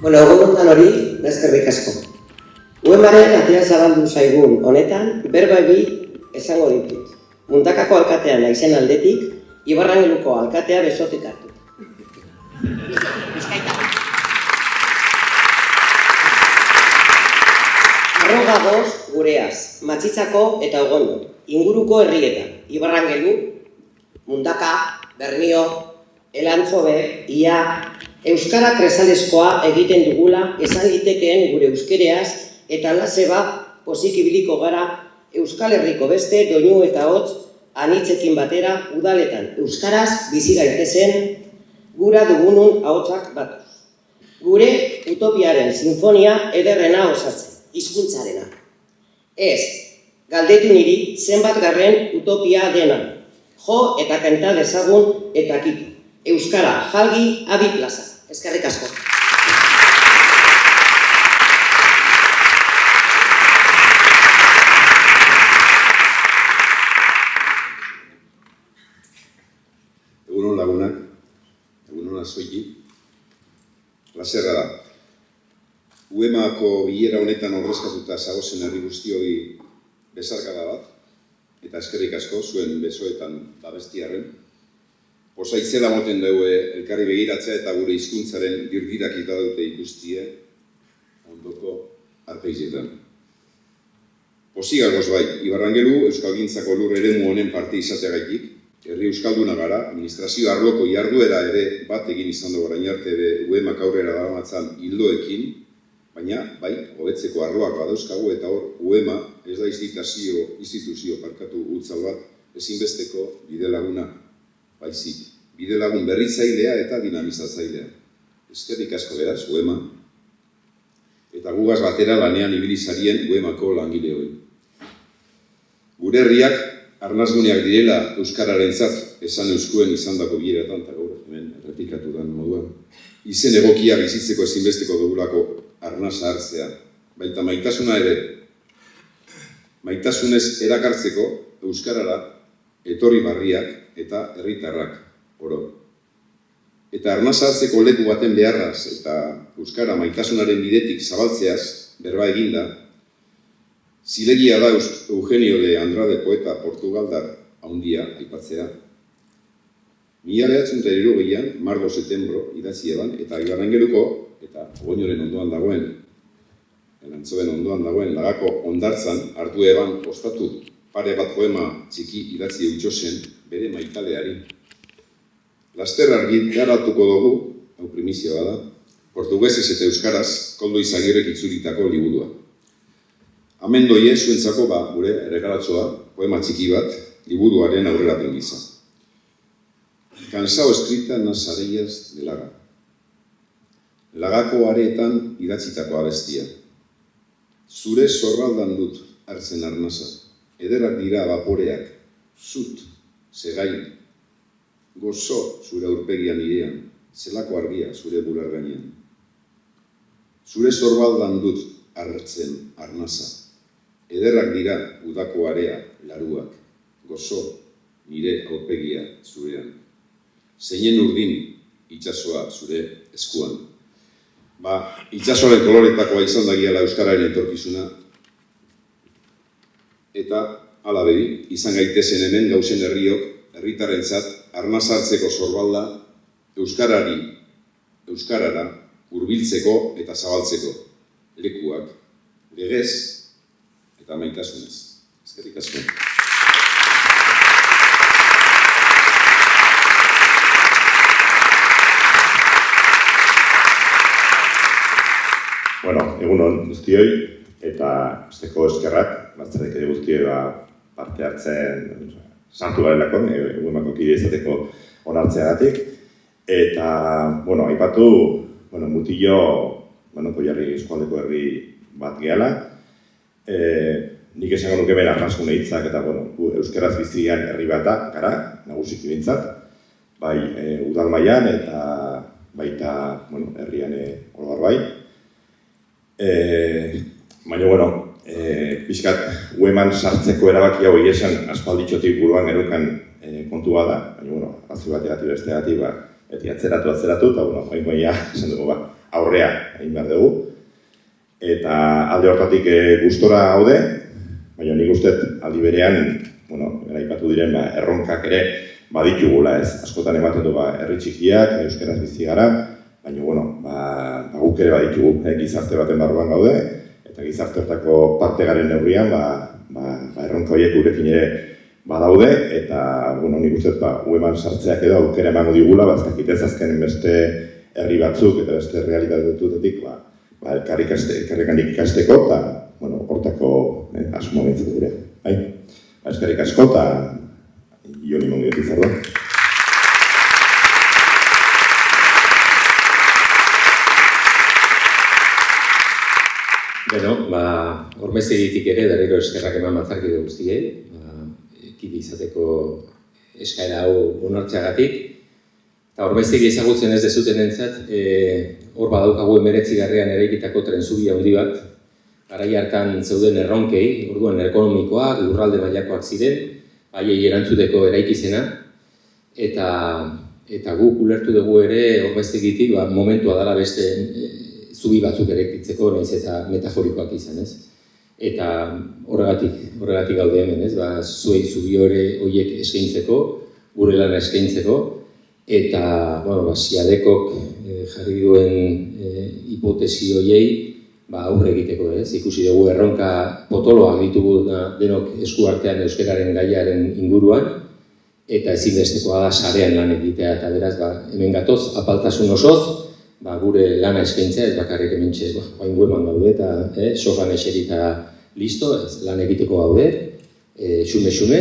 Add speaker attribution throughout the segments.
Speaker 1: Bueno, egunotan hori, eskerrik asko. Uemaren atea zabaldu zaigun honetan, berba bi esango ditut. Mundakako alkatea naizen aldetik, Ibarrangeluko alkatea besotik hartu. Arroga goz gureaz, Matxitzako eta Ogondo, inguruko herrietan, Ibarrangelu, Mundaka, Bermio, Elantzobe, Ia, Euskara kresalezkoa egiten dugula esan litekeen gure euskereaz eta laseba pozik ibiliko gara Euskal Herriko beste doinu eta hotz anitzekin batera udaletan euskaraz bizi gaitezen gura dugunun ahotsak batuz. Gure utopiaren sinfonia ederrena osatzen, hizkuntzarena. Ez, galdetu niri zenbat garren utopia dena. Jo eta kanta dezagun eta kitu. Euskara jalgi abi plaza. Eskerrik asko.
Speaker 2: Egunon lagunak, egunon azoiki. Laserra da. Uemako bilera honetan ordezkatuta zagozen herri guztioi besarkada bat, eta eskerrik asko zuen besoetan babestiarren. Posaitzela moten dugu elkarri begiratzea eta gure hizkuntzaren dirdirak eta dute ikustie ondoko arpeizetan. Posigagoz bai, Ibarrangelu Euskalgintzako lur eremu honen parte izateagaitik, herri euskalduna gara, administrazio arloko jarduera ere bat egin izan dugu orain arte Uemak aurrera daramatzan hildoekin, baina bai, hobetzeko arloak badauzkagu eta hor Uema ez da instituzio parkatu hutsal bat ezinbesteko bide laguna. Baizik, bide lagun berritzailea eta dinamizatzailea. Eskerrik asko beraz, Uema. Eta gugaz batera lanean ibilizarien Uemako langileoi. Gure herriak arnazguneak direla euskararentzat esan euskuen izandako bileratan, eta gaur hemen errepikatu den moduan. Izen egokia bizitzeko ezinbesteko dugulako arnasa hartzea. Baita maitasuna ere, maitasunez erakartzeko euskarara etorri barriak eta herritarrak oro. Eta arnasa hartzeko leku baten beharraz eta euskara maitasunaren bidetik zabaltzeaz berba eginda, zilegia da Eugenio de Andrade poeta portugaldar haundia aipatzea. 1960an, Margo Setembro idatzi eban, eta Ibarrangeluko eta Ogoinoren ondoan dagoen, Elantzoben ondoan dagoen Lagako hondartzan hartu eban ostatu pare bat poema txiki idatzi eutxosen bere maitaleari. Laster argitaratuko dugu, hau primizia bada, portugesez eta euskaraz Koldo Izagirrek itzulitako liburua. Amendoie zuentzako gure erregalatzoa, poema txiki bat, liburuaren aurrerapen gisa. Cansao escrita en las areillas de Laga. Lagako areetan idatzitako abestia. Zure zorraldan dut hartzen arnasa. Ederrak dira vaporeak, zut, segain, gozo zure aurpegian irean, zelako argia zure bular gainean. Zure zorbaldan dut hartzen arnasa. Ederrak dira udako area, laruak, gozo nire aurpegia zurean. Zeinen urdin itsasoa zure eskuan. Itsasoaren koloretakoa izan dagiala euskararen etorkizuna, eta hala behi, izan gaitezen hemen gauzen herriok, herritarrentzat arnasa hartzeko zorbalda euskarara hurbiltzeko eta zabaltzeko lekuak, legez eta maitasunez. Eskerrik asko.
Speaker 3: Bueno, egunon guztioi, eta esteko eskerrak, batzarek ere guztioi parte hartzen santu garelako, Uemako kide izateko onartzeagatik. Eta, aipatu, mutillo, Koiarri eskualdeko herri bat gehala. Nik esango nuke bera arnazkune hitzak eta, euskaraz bizian herri bat da, gara, nagusiki bintzat. Bai, udal mailan eta baita, herrian oroar bai. Baina, pixkat Ueman sartzeko erabaki hau esan aspalditxotik buruan genukan kontua da, baina, arrazoi bategatik besteagatik, beti atzeratu, eta oingoia esan dugu, aurrea egin behar dugu. Eta alde hortatik gustora gaude, baina nik uste aldi berean, aipatu diren erronkak ere baditugula, ez? Askotan ematen du herri txikiak, euskaraz bizi gara, baina guk ere baditugu gizarte baten barruan gaude, eta gizarte hortako parte garen neurrian, erronka horiek gurekin ere badaude, eta nik uste ueman sartzeak edo aukera emango digula, ez azkenen beste herri batzuk eta beste realitate dutetatik, elkarrekandik ikasteko, eta hortako asmo bintzen gure. Eskerrik asko, eta Joni Mongiot izardo.
Speaker 4: Hormeztegitik ere berriro eskerrak eman batzarkide guztiei, kide izateko eskaera hau onartzeagatik. Eta hormeztegi ezagutzen ez dezuten entzat, hor badaukagu 19garrean eraikitako trenzubi handi bat, garai hartan zeuden erronkei, orduan ekonomikoak, lurralde mailakoak ziren, haiei erantzuteko eraikizena, eta guk ulertu dugu ere hormeztegitik momentua dela beste zubi batzuk eraikitzeko, nahiz eta metaforikoak izan, ez? Eta horregatik gaude hemen, ez? Zuei zubi horiek eskaintzeko, gure lana eskaintzeko, eta, Siadekok jarri duen hipotesi horiei aurre egiteko, ez? Ikusi dugu erronka potoloak ditugu denok eskuartean euskararen gaiaren inguruan, eta ezinbestekoa da sarean lan egitea, eta beraz, hemen gatoz, apaltasun osoz, gure lana eskaintzea, ez bakarrik hementxe, oingueman gaude, eta sofan eserita listo, lan egiteko gaude, xume-xume,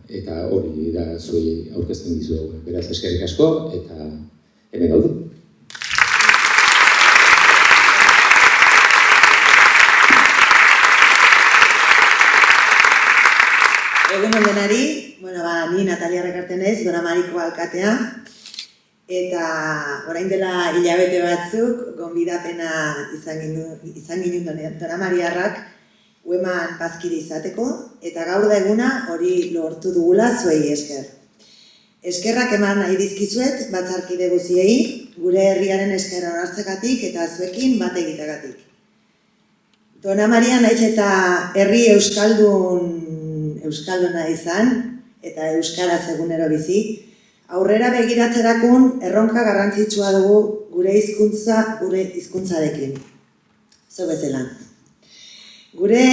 Speaker 4: eta hori da zuei aurkezten dizuegu. Beraz, eskerrik asko, eta hemen gaude.
Speaker 5: Egun denari, ni Natalia Rekarten naiz, Donamariko alkatea, eta orain dela hilabete batzuk, gonbidapena izan ginen Donamariarrak ueman bazkide izateko, eta gaur da eguna hori lortu dugula zuei esker. Eskerrak eman nahi dizkizuet batzarkide guziei, gure herriaren esker onartzekatik eta zuekin bat egiteagatik. Donamaria naiz eta herri euskalduna izan, eta euskaraz egunero bizi, aurrera begiratzerakun erronka garrantzitsua dugu gure hizkuntzarekin. Zo bezala. Gure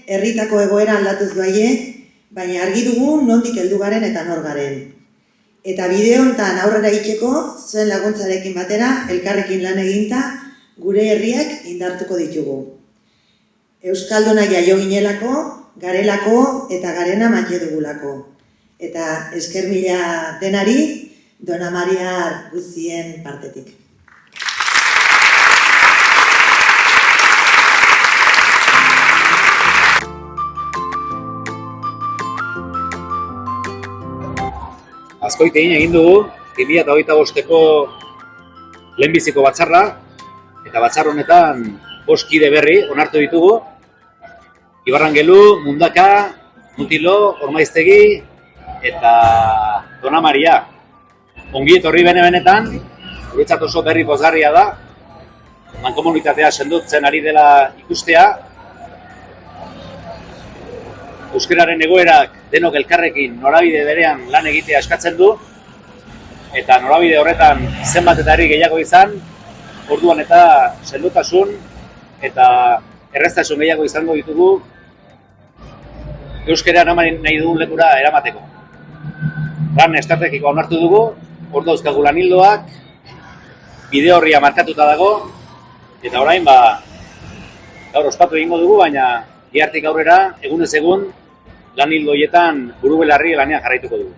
Speaker 5: herritako egoera aldatuz doaie, baina argi dugu nondik heldu garen eta nor garen. Eta bide honetan aurrera ikeko, zuen laguntzarekin batera, elkarrekin lan eginta, gure herriak indartuko ditugu. Euskalduna jaio ginelako, garelako eta garena maite dugulako. Eta esker mila denari, Donamariar guztien partetik.
Speaker 6: Azkoitein egin dugu 2025ko lehenbiziko batzarra, eta batzar honetan 5 kide berri onartu ditugu. Ibarrangelu, Mundaka, Mutilo, Ormaiztegi eta Donamaria. Ongi etorri benetan, guretzat oso berri pozgarria da, mankomunitatea sendotzen ari dela ikustea. Euskararen egoerak denok elkarrekin norabide berean lan egitea eskatzen du, eta norabide horretan zenbat eta herri gehiago izan, orduan eta sendotasun eta erreztasun gehiago izango ditugu euskara eraman nahi dugun lekura eramateko. Plan estrategikoa onartu dugu, hor dauzkagu lan ildoak, bide horria markatuta dago, eta orain gaur ospatu egingo dugu, baina bihartik aurrera, egunez egun, lan ildo horietan buru belarri lanean jarraituko dugu.